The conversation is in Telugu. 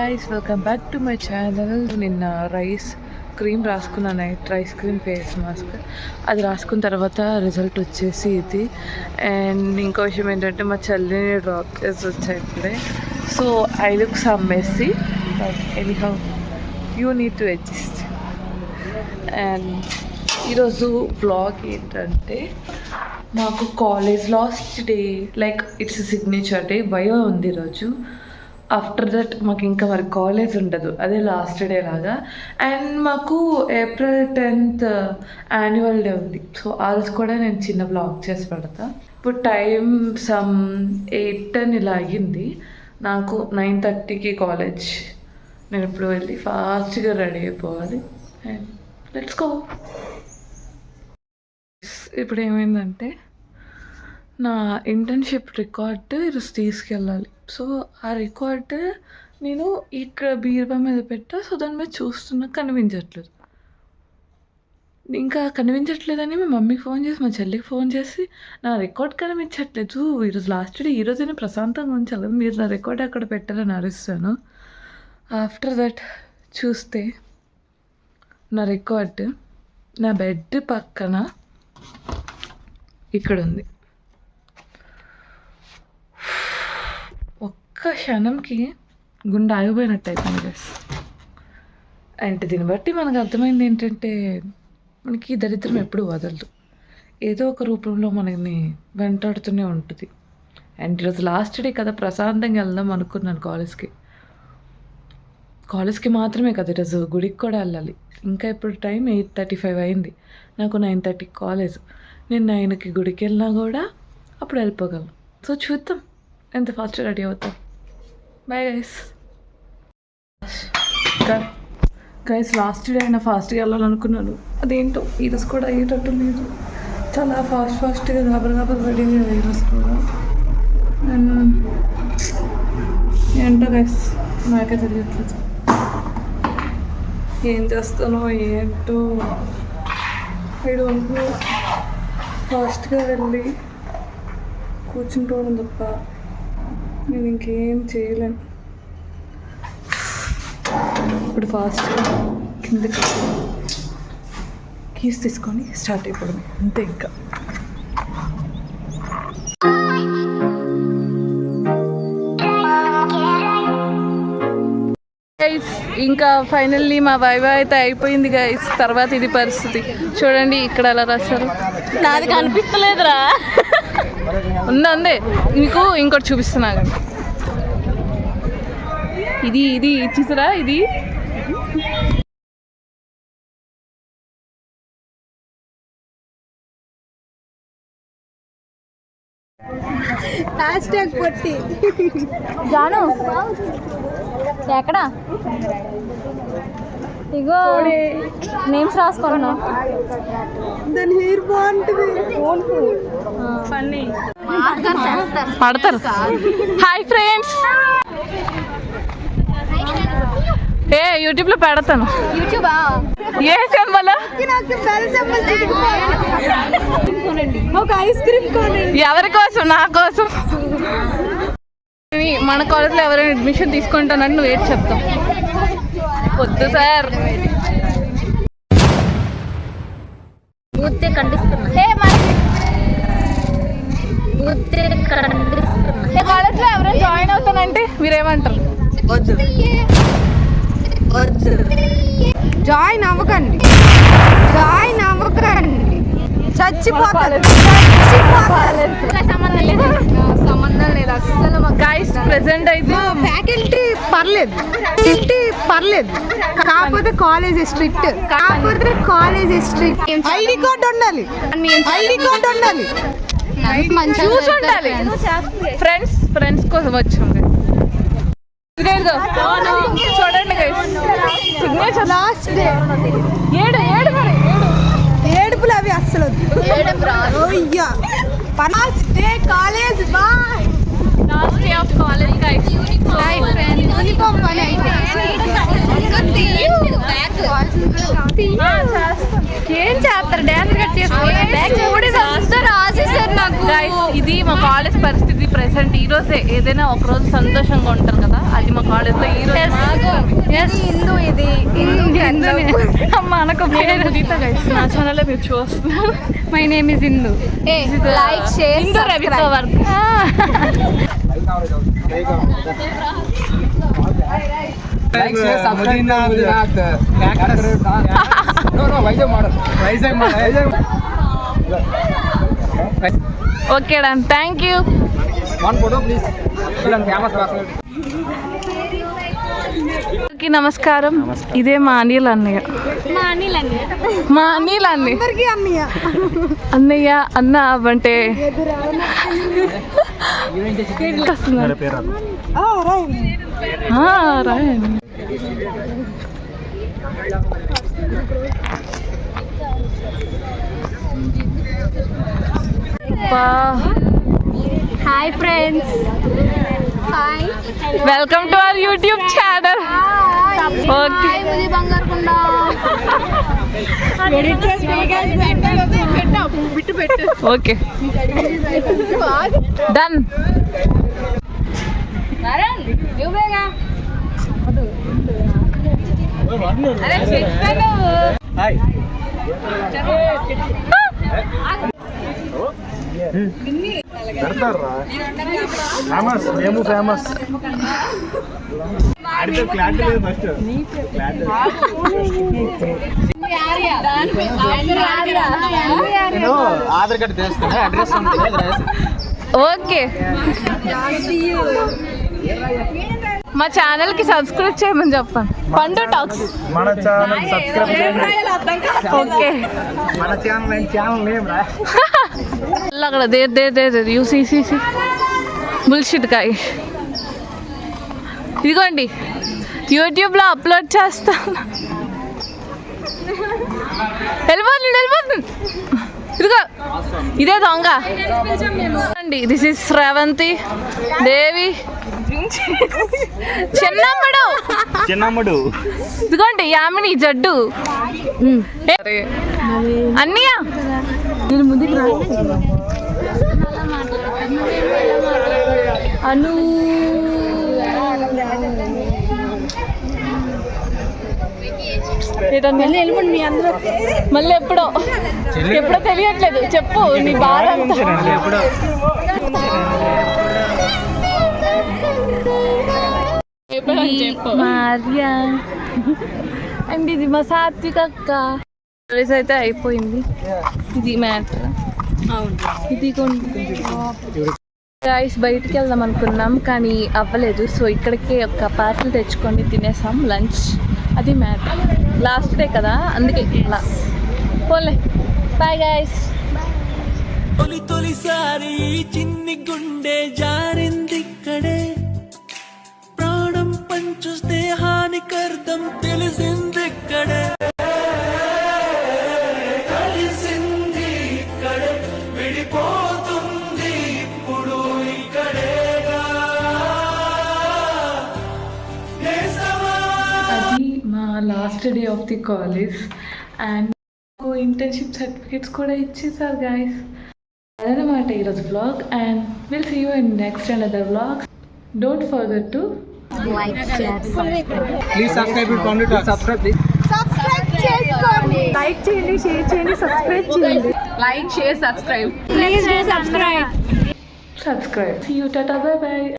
guys, welcome back to my channel. నిన్న రైస్ క్రీమ్ రాసుకున్న night rice cream face mask అది రాసుకున్న తర్వాత రిజల్ట్ వచ్చేసి ఇది. అండ్ ఇంకో విషయం ఏంటంటే మా చెల్లిని డ్రాప్ చేసి వచ్చాయి ఇప్పుడే. So I look some messy but anyhow you need to adjust. And ఈరోజు వ్లాగ్ ఏంటంటే మాకు college last day, like it's signature day. Bio ఉంది ఈరోజు. ఆఫ్టర్ దట్ మాకు ఇంకా మరి కాలేజ్ ఉండదు, అదే లాస్ట్ డే లాగా. అండ్ మాకు April 10th యాన్యువల్ డే ఉంది. సో ఆ రోజు కూడా నేను చిన్న బ్లాగ్ చేసి పెడతా. ఇప్పుడు టైం సమ్ 8-10 ఇలా అయ్యింది. నాకు 9:30కి కాలేజ్. నేను ఇప్పుడు వెళ్ళి ఫాస్ట్గా రెడీ అయిపోవాలి. And let's go. ఇప్పుడు ఏమైందంటే నా ఇంటర్న్షిప్ రికార్డ్ ఈరోజు తీసుకెళ్ళాలి. సో ఆ రికార్డ్ నేను ఇక్కడ బీరువా మీద పెట్టా. సో దాని మీద చూస్తున్నా, కనిపించట్లేదు. ఇంకా కనిపించట్లేదని మా మమ్మీకి ఫోన్ చేసి, మా చెల్లికి ఫోన్ చేసి, నా రికార్డ్ కనిపించట్లేదు, ఈరోజు లాస్ట్ డే, ఈరోజు నేను ప్రశాంతంగా ఉంచాలి కదా, మీరు నా రికార్డ్ అక్కడ పెట్టాలని అరుస్తాను. ఆఫ్టర్ దట్ చూస్తే నా రికార్డ్ నా బెడ్ పక్కన ఇక్కడ ఉంది. ఒక్క క్షణంకి గుండె ఆగిపోయినట్టు అయిపోయింది గైస్. అంటే దీన్ని బట్టి మనకు అర్థమైంది ఏంటంటే మనకి దరిద్రం ఎప్పుడు వదలదు, ఏదో ఒక రూపంలో మనని వెంటాడుతూనే ఉంటుంది. అండ్ ఈరోజు లాస్ట్ డే కదా, ప్రశాంతంగా వెళ్దాం అనుకున్నాను కాలేజ్కి మాత్రమే కదా, ఈరోజు గుడికి కూడా వెళ్ళాలి. ఇంకా ఇప్పుడు టైం 8:35 అయింది. నాకు 9:30 కాలేజ్. నేను 9కి గుడికి వెళ్ళినా కూడా అప్పుడు వెళ్ళిపోగలను. సో చూద్దాం ఎంత ఫాస్ట్ రెడీ అవుతాం. బాయ్ గైస్ లాస్ట్ డే అయినా ఫాస్ట్గా వెళ్ళాలనుకున్నాను. అదేంటో ఈరోజు కూడా అయ్యేటట్టు లేదు. చాలా ఫాస్ట్గా గాబర్ రెడీ అయ్యాను ఈరోజు కూడా. ఏంటో గైస్ నాకే తెలియట్లేదు ఏం చేస్తానో ఏంటో. I don't know. ఫాస్ట్గా వెళ్ళి కూర్చుంటూ తప్ప నేను ఇంకేం చేయలేను. ఇప్పుడు ఫాస్ట్గా కిందకి కీస్ తీసుకొని స్టార్ట్ అయిపోవడం అంతే. ఇంకా ఫైనల్లీ మా వైవా అయితే అయిపోయింది గైస్. తర్వాత ఇది పరిస్థితి చూడండి, ఇక్కడ అలా రాస్తారు. నాది కనిపిస్తలేదురా. ఉందే మీకు ఇంకోటి చూపిస్తున్నా. ఇది చూసారా, ఇది జాను ఎక్కడ ఇగో నేమ్స్ రాసుకున్నా. దాని హెయిర్ బాగుంటుంది, పడతారు. హాయ్ ఫ్రెండ్స్, యూట్యూబ్లో పెడతాను. ఏ సింబల్? ఒక ఐస్ క్రీమ్ కొనండి. ఎవరి కోసం? నా కోసం. మన కాలేజ్లో ఎవరైనా అడ్మిషన్ తీసుకుంటానని నువ్వు ఏంటి చెప్తావు? వద్దు సార్. కాలేజ్లో ఎవరైనా జాయిన్ అవుతానంటే మీరేమంటారు? జాయిన్ అవ్వకండి, చచ్చిపోతారు. సంబంధం లేదు అసలు. గైస్ ప్రెసెంట్ అయితే ఫ్యాకల్టీ పర్లేదు, కాకపోతే కాలేజ్ స్ట్రిక్ట్. ఐడి కార్డ్ ఉండాలి. చూసి ఉండాలి. ఫ్రెండ్స్ కోసం వచ్చాం. చూడండి సిగ్నేచర్ లాస్ట్ డే. ఏడుపులు అవి అస్సలు last day college. Bye. Last day of college guys. Uniform పని అయితే ఏం చేస్తారు? డాన్స్ కట్ చేసుకోవాలి. ఇది మా కాలేజ్ పరిస్థితి ప్రెసెంట్ ఈ రోజే ఏదైనా ఒక రోజు సంతోషంగా ఉంటారు కదా, అది మా కాలేజ్లో ఈ రోజు. హిందూ ఇది అమ్మ అనకు నా ఛానల్లో మీరు చూస్తున్నారు. My name is Hindu. Like share Hindu రవితో work. Okay done, thank you. నమస్కారం. ఇదే మా అనిల్ అన్నయ్య. మా అనిల్ అన్నయ్య. అన్నయ్య అన్న అవ్వంటే రాయండి. Hi friends. Hi welcome to our YouTube channel. Okay okay done. మేము ఫేమస్. నేను ఆధార్ కార్డు తెలుస్తున్నా, అడ్రస్ ఓకే. మా ఛానల్ కి సబ్స్క్రైబ్ చేయమని చెప్పండి. పండు టాక్స్ మన ఛానల్ సబ్స్క్రైబ్ చేయండి. ఓకే మన ఛానల్ నేమ్ రా. అక్కడ దేర్ యూసీసీసీ బుల్షిట్ కాయ్. ఇదిగోండి యూట్యూబ్లో అప్లోడ్ చేస్తాను. వెళ్ళిపోతుంది. ఇదిగో ఇదే దొంగ అండి. దిస్ ఇస్ శ్రవంతి దేవి చిన్నమ్ముడు. ఇదిగోండి యామిని జడ్డు. అన్నయ్య నేను ముందుకు రా. అను మళ్ళీ ఎప్పుడో తెలియట్లేదు. చెప్పు నీ బాధ. మారియా అండ్ ఇది మా సాత్విక అక్క. అయితే అయిపోయింది. ఇది మ్యాటర్. ఇది గైస్ బయటికి వెళ్దాం అనుకున్నాం కానీ అవ్వలేదు. సో ఇక్కడికే ఒక పార్సల్ తెచ్చుకొని తినేసాం లంచ్. అది మ్యాటర్. లాస్ట్ డే కదా అందుకే ఇలా పోలే. Bye guys. తొలిసారి చిన్ని గుండె జారిందిక్కడే, ప్రాణం పంచు స్నేహానికి అర్థం తెలిసిందిక్కడే, కలిసింది ఇక్కడే, విడిపోతుంది ఇప్పుడు ఇక్కడేగా. అది మా last day of the college and internship certificates కూడా ఇచ్చేసారు గైస్. అదనమాట ఈరోజు blog and will see you in next another blog. Don't forget to like share please subscribe to Pandu talks. Subscribe చేసుకోండి. లైక్ చేయండి, షేర్ చేయండి, సబ్స్క్రైబ్ చేయండి. Like share subscribe. Please do subscribe. See you. Tata. Bye bye.